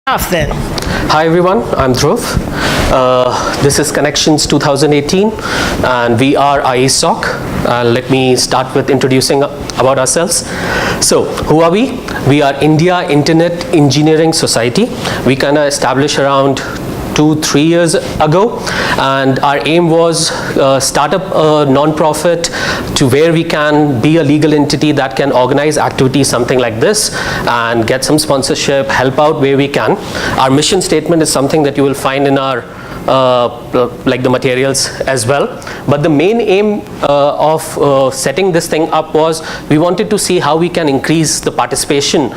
Then. Hi everyone, I'm Dhruv. This is Connections 2018 and we are IIESoc. Let me start with introducing about ourselves. So, who are we? We are India Internet Engineering Society. We kind of established around 2-3 years ago, and our aim was start up a non-profit to where we can be a legal entity that can organize activities something like this and get some sponsorship, help out where we can. Our mission statement is something that you will find in our like the materials as well, but the main aim of setting this thing up was we wanted to see how we can increase the participation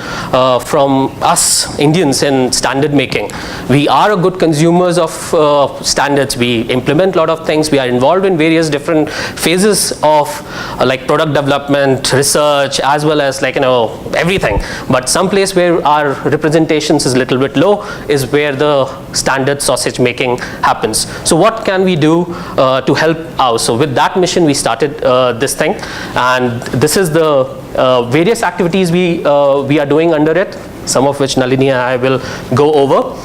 from us Indians in standard making. We are a good consumers of standards. We implement a lot of things. We are involved in various different phases of like product development, research, as well as like everything. But some place where our representations is a little bit low is where the standard sausage making happens. So what can we do to help out? So with that mission we started this thing, and this is the various activities we are doing under it, some of which Nalini and I will go over.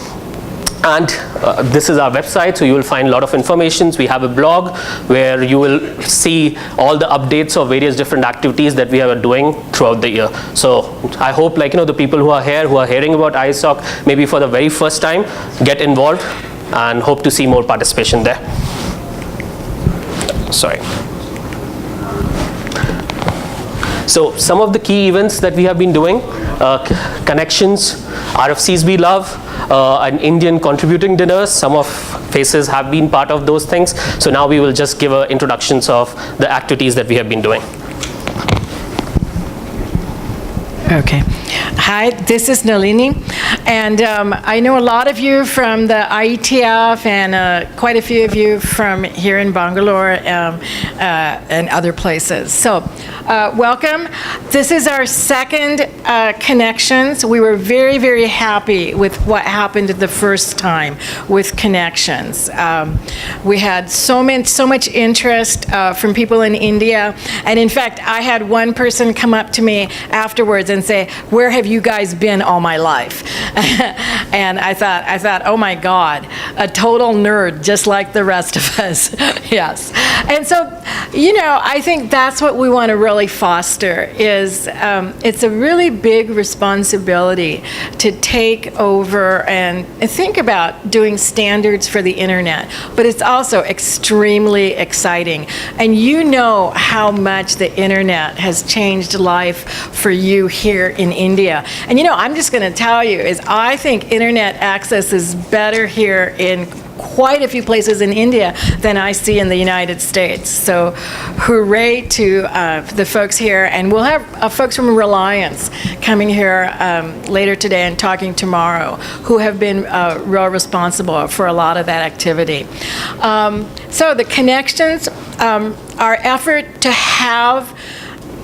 And this is our website, so you will find a lot of information. We have a blog where you will see all the updates of various different activities that we are doing throughout the year. So I hope the people who are here, who are hearing about IIESoc maybe for the very first time, get involved and hope to see more participation there. Sorry. So some of the key events that we have been doing, connections, RFCs we love, an Indian contributing dinners. Some of faces have been part of those things. So now we will just give introductions of the activities that we have been doing. Okay. Hi, this is Nalini, and I know a lot of you from the Ietf and quite a few of you from here in Bangalore and other places. So, welcome. This is our second Connections. We were very, very happy with what happened the first time with Connections. We had so much interest from people in India, and in fact, I had one person come up to me afterwards and say, "Where have you guys been all my life?" And I thought, oh my God, a total nerd just like the rest of us. Yes. And so, I think that's what we want to really foster is it's a really big responsibility to take over and think about doing standards for the internet, but it's also extremely exciting. And you know how much the internet has changed life for you here in India. And I'm just going to tell you is I think internet access is better here in quite a few places in India than I see in the United States. So hooray to the folks here. And we'll have folks from Reliance coming here later today and talking tomorrow who have been real responsible for a lot of that activity. So the Connections, our effort to have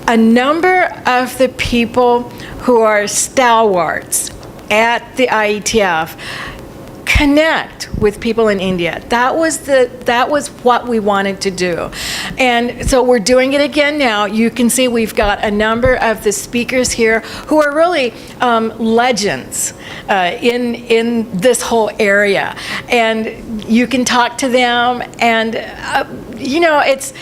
a number of the people who are stalwarts at the IETF connect with people in India. That was what we wanted to do. And so we're doing it again now. You can see we've got a number of the speakers here who are really legends in this whole area. And you can talk to them, and it's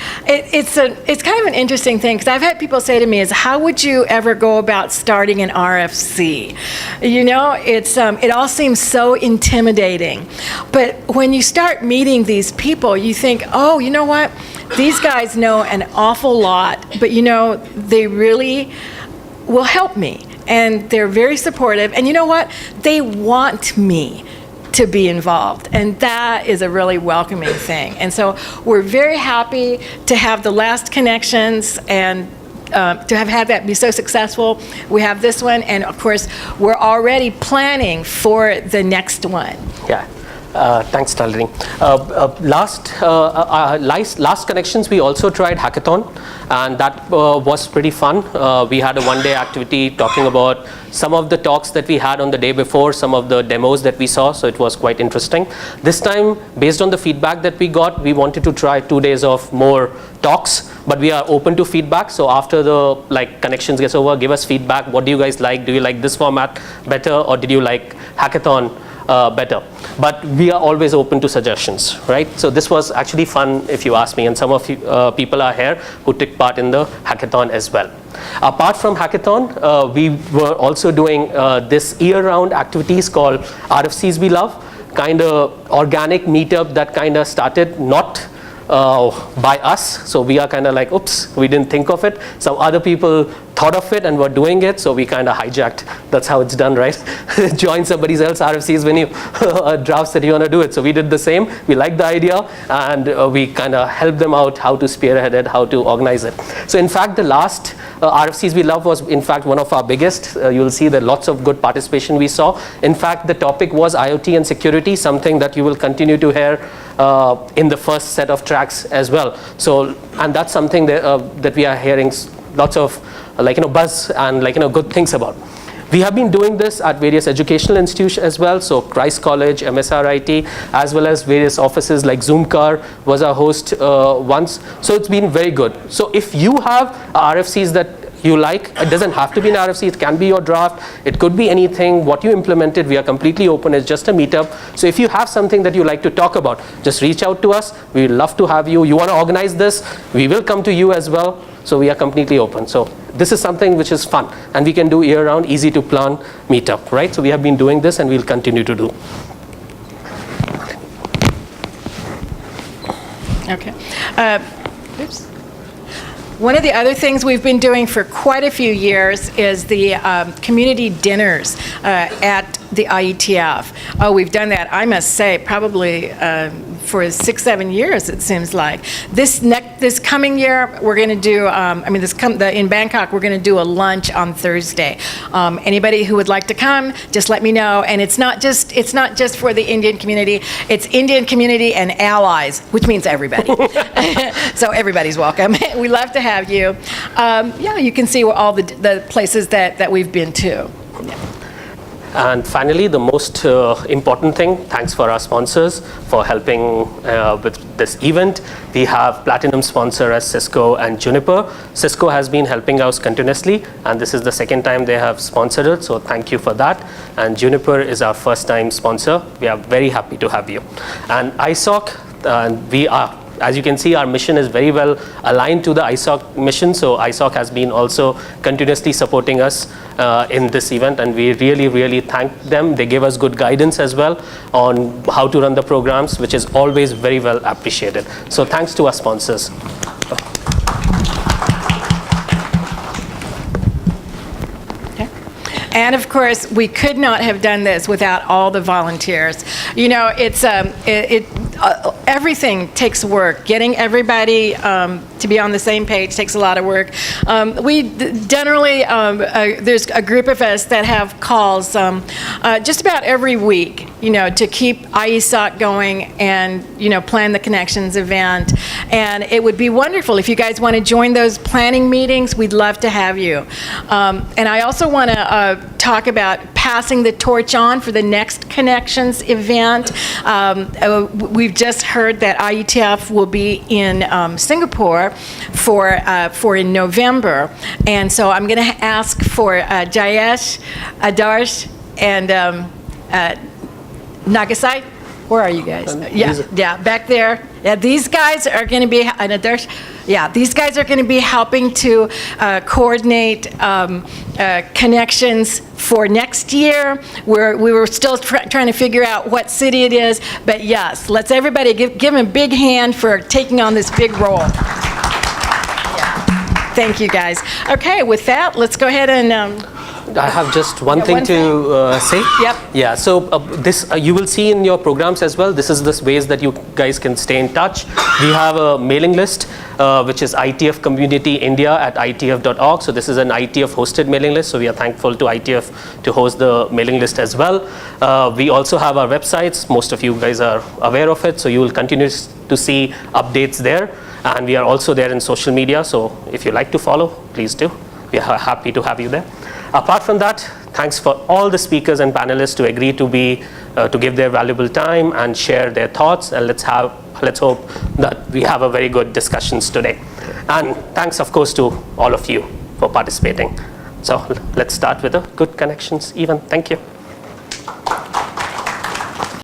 kind of an interesting thing, because I've had people say to me is, how would you ever go about starting an RFC? It all seems so intimidating. But when you start meeting these people, you think, oh, you know what? These guys know an awful lot, but they really will help me. And they're very supportive. And you know what? They want me to be involved, and that is a really welcoming thing. And so we're very happy to have the last Connections and to have had that be so successful. We have this one, and of course we're already planning for the next one. Yeah. Thanks, Nalini. Last connections, we also tried hackathon, and that was pretty fun. We had a one-day activity talking about some of the talks that we had on the day before, some of the demos that we saw, so it was quite interesting. This time, based on the feedback that we got, we wanted to try 2 days of more talks, but we are open to feedback. So after the connections gets over, give us feedback. What do you guys like? Do you like this format better, or did you like hackathon better? But we are always open to suggestions, right? So this was actually fun, if you ask me, and some of you people are here who took part in the hackathon as well. Apart from hackathon, we were also doing this year-round activities called RFCs We Love, kind of organic meetup that kind of started not by us. So we are kind of like, oops, we didn't think of it. Some other people thought of it and were doing it, so we kind of hijacked. That's how it's done, right? Join somebody else's RFCs when you drafts that you want to do it. So we did the same. We liked the idea, and we kind of helped them out how to spearhead it, how to organize it. So in fact, the last RFCs We Love was in fact one of our biggest. You'll see that lots of good participation we saw. In fact, the topic was IoT and security, something that you will continue to hear in the first set of tracks as well. So, and that's something that we are hearing lots of buzz and good things about. We have been doing this at various educational institutions as well. So Christ College, MSRIT, as well as various offices like Zoomcar was our host once. So it's been very good. So if you have RFCs that you like, it doesn't have to be an RFC, it can be your draft, it could be anything, what you implemented, we are completely open, it's just a meetup. So if you have something that you like to talk about, just reach out to us, we'd love to have you. You want to organize this, we will come to you as well. So we are completely open. So this is something which is fun, and we can do year-round, easy to plan meetup, right? So we have been doing this, and we'll continue to do. Okay. Oops. One of the other things we've been doing for quite a few years is the community dinners at the IETF. Oh, we've done that, I must say, probably for 6-7 years, it seems like. This coming year, we're going to do, in Bangkok, we're going to do a lunch on Thursday. Anybody who would like to come, just let me know. And it's not just for the Indian community, it's Indian community and allies, which means everybody. So everybody's welcome. We love to have you. Yeah, you can see all the places that we've been to. Yeah. And finally, the most important thing, thanks for our sponsors for helping with this event. We have platinum sponsor as Cisco and Juniper. Cisco has been helping us continuously, and this is the second time they have sponsored it, so thank you for that. And Juniper is our first time sponsor. We are very happy to have you. And IIESoc, we are, as you can see, our mission is very well aligned to the IIESoc mission. So IIESoc has been also continuously supporting us in this event, and we really, really thank them. They gave us good guidance as well on how to run the programs, which is always very well appreciated. So thanks to our sponsors. And of course, we could not have done this without all the volunteers. You know, it's everything takes work. Getting everybody to be on the same page takes a lot of work. We generally, there's a group of us that have calls just about every week, you know, to keep IIESoc going and, you know, plan the Connections event. And it would be wonderful if you guys want to join those planning meetings. We'd love to have you. And I also want to talk about passing the torch on for the next Connections event. We've just heard that Ietf will be in Singapore for in November, and so I'm going to ask for Jayesh, Adarsh, and Nagasai. Where are you guys? Yeah, back there. Yeah, these guys are going to be, these guys are going to be helping to coordinate Connections for next year. We were still trying to figure out what city it is, but yes, let's everybody give them a big hand for taking on this big role. Yeah. Thank you, guys. Okay, with that, let's go ahead and I have just one Yeah, thing one to say. Yep. Yeah, so this you will see in your programs as well. This is the ways that you guys can stay in touch. We have a mailing list, which is ITF Community India at ITF.org. So this is an ITF hosted mailing list. So we are thankful to ITF to host the mailing list as well. We also have our websites. Most of you guys are aware of it. So you will continue to see updates there. And we are also there in social media. So if you like to follow, please do. We are happy to have you there. Apart from that, thanks for all the speakers and panelists to agree to give their valuable time and share their thoughts. And let's hope that we have a very good discussions today. And thanks, of course, to all of you for participating. So let's start with a good connections, Evan. Thank you.